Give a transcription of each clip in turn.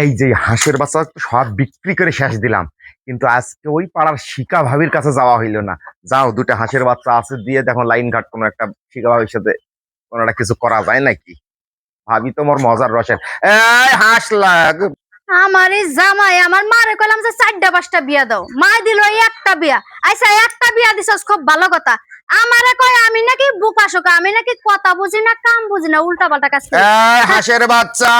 এই যে হাঁসের বাচ্চা সব বিক্রি করে শেষ দিলাম, কিন্তু আজকে ওই পাড়ার শিকা ভাবির কাছে যাওয়া হইলো না। যাও, দুটা হাঁসের বাচ্চা আছে, দিয়ে দেখো লাইন ঘাট কোনো একটা শিকা ভাবির সাথে কোনো একটা কিছু করা যায় নাকি। ভাবি তো মোর মজার রসের। এই হাঁস লাগ। আমার এই জামাই আমার মারে কইলাম যে 4টা 5টা বিয়া দাও, মা দিল এই একটা বিয়া। আচ্ছা একটা বিয়া দিছস, খুব ভালো কথা। আমারে কয় আমি নাকি বোকা শোকা, আমি নাকি কথা বুঝি না কাম বুঝি না, উল্টা পাল্টা কাজ করি। এই হাঁসের বাচ্চা,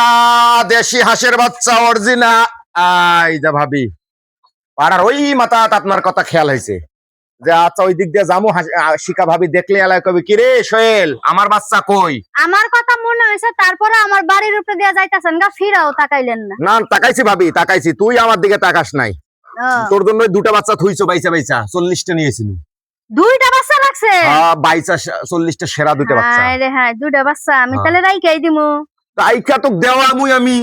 দেশি হাঁসের বাচ্চা অরিজিনাল। আই যা ভাবি, পাড়ার ওই মাথা আপনার কথা খেয়াল হয়েছে যে আচ্ছা ওই দিক দিয়ে যাবো, শিকা ভাবি দেখলে এলাকায় কবি কিরে সোহেল আমার বাচ্চা কই। আমার কথা মনে হয়েছে, তারপরে আমার বাড়ির উপরে দিয়া যাইতাছেন গা, ফিরাও তাকাইলেন না। না তাকাইছি ভাবি, তাকাইছি, তুই আমার দিকে তাকাস নাই। তোর জন্য দুটা বাচ্চা থুইছো, বাইচা বাইচা 40টা নিয়েছিলি। 2টা বাচ্চা রাখছে? হ্যাঁ, বাইচা 40টা সেরা দুটা বাচ্চা। হায় রে হায়, 2টা বাচ্চা আমি তাহলে রাইখাই দিমু। রাইখা তো দেওয়া আমি,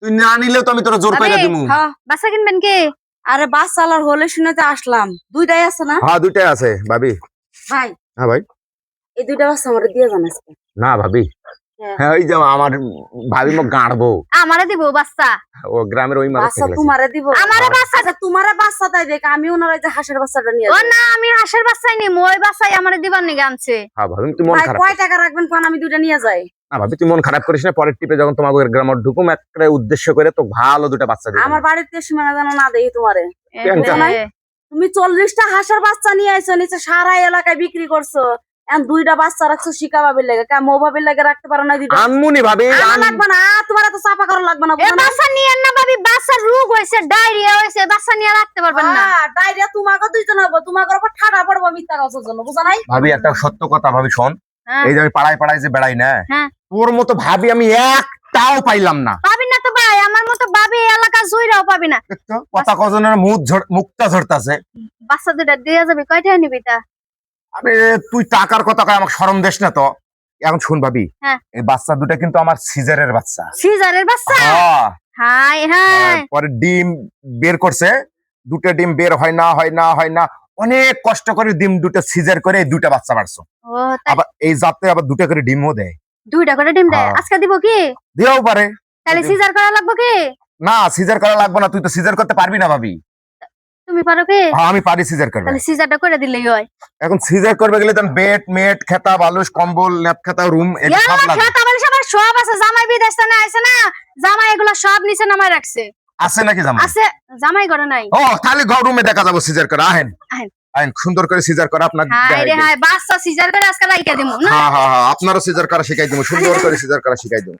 তুই না নিলেও তো আমি তোরা জোর পাইরা দিমু। হ্যাঁ, বাচ্চা কিনবেন কি? আরে বাচ্চা আলার হলে শুনেতে আসলাম, 2টাই আছে না? হ্যাঁ, দুইটাই আছে ভাবি। ভাই হ্যাঁ ভাই। এই 2টা বাচ্চা আমারে দিয়ে যান আজকে। না ভাবি, হ্যাঁ ওই যে আমার ভাবি মোক গাঁড়বো। আমারে দিব বাচ্চা? ও গ্রামের ওই মারা বাচ্চা তোমারে দিব? আমারে বাচ্চা? আচ্ছা তোমারে বাচ্চা তাই দেখ, আমি ওনার এই যে হাঁসের বাচ্চাটা নিয়ে ও যাই। না, আমি হাঁসের বাচ্চাই নিমু, ওই বাচ্চাই আমারে দিবার নিগে আনছে। হ্যাঁ ভাবি, তুই মন ভাই খারাপ কয় টাকা রাখবেন কোন, আমি 2টা নিয়ে যাই। না ভাবি, তুই মন খারাপ করিস না। পরের টিপে যখন তোমাদের গ্রামে ঢুকুম, একটা উদ্দেশ্য করে তো ভালো দুটা বাচ্চা দিবি। আমার বাড়িতে সীমানা জানা না দেই তোমারে। কেন কেন? তুমি 40টা হাঁসের বাচ্চা নিয়ে আইছো, নিচে সারা এলাকায় বিক্রি করছো। এখন 2টা বাচ্চা রাখছো শিকা ভাবির লাগে, কেমন ভাবির লাগে রাখতে পারো না 2টা? আনমুনি ভাবি, লাগবে না, তোমার তো চাপা করা লাগবে না। এ বাচ্চা নিয়েন না ভাবি, বাচ্চার রোগ হইছে, ডায়রিয়া হইছে, বাচ্চা নিয়ে রাখতে পারবেন না। ডায়রিয়া তোমাকে 2জন হবো, তোমাকে উপর ঠাডা পড়বো মিথ্যা কথার জন্য, বুঝা নাই? ভাবি একটা সত্য কথা ভাবি শোন, এই যে আমি পাড়ায় পাড়ায় যে বেড়াই না, তোর মতো ভাবি আমি একটাও পাইলাম না। পাবি না তো ভাই, আমার মতো ভাবি এলাকা জুইরাও পাবি না। দেখতো কথা কজনের মুখটা ঝরতাছে। বাচ্চা 2টা দিয়ে যাবে, কয়টা নিবি তা? আরে তুই টাকার কথা কয়, আমাকে শরম দেশ না তো। এখন শুন ভাবি, এই বাচ্চা দুটা কিন্তু আমার সিজারের বাচ্চা। সিজারের বাচ্চা? High high. পরে ডিম বের করছে, 2টা ডিম বের হয় না হয় না হয় না, অনেক কষ্ট করে ডিম 2টা সিজার করে 2টা বাচ্চা বাড়ছো। আবার এই জাতে আবার 2টা করে ডিমও দেয়। 2টা করে ডিম দেয়? আজকে দিব কি? দিও পারে। তাহলে সিজার করা লাগবে কি? না সিজার করা লাগবে না, তুই তো সিজার করতে পারবি না ভাবি। তুমি পারো কি? হ্যাঁ আমি পারি সিজার করতে। তাহলে সিজারটা করে দিলেই হয়। এখন সিজার করবে গেলে তখন বেড মেট খেতা বালুস কম্বল ল্যাপ খেতা রুম এটা সব লাগবে। খেতা বালুস আবার সব আছে, জামাই বিদেশ থেকে আইছে না, জামাই এগুলা সব নিচে নামায় রাখছে। আছে নাকি জামাই? আছে, জামাই ঘরে নাই। ও তাহলে রুমে দেখা যাবো সিজার করা। আহেন আহেন, সুন্দর করে সিজার করা আপনার। হাই রে হাই, বাচ্চা সিজার করে আজকে রাইখা দিমু না? হ্যাঁ হ্যাঁ হ্যাঁ, আপনারও সিজার করা শিখাই দিমু, সুন্দর করে সিজার করা শিখাই দিমু।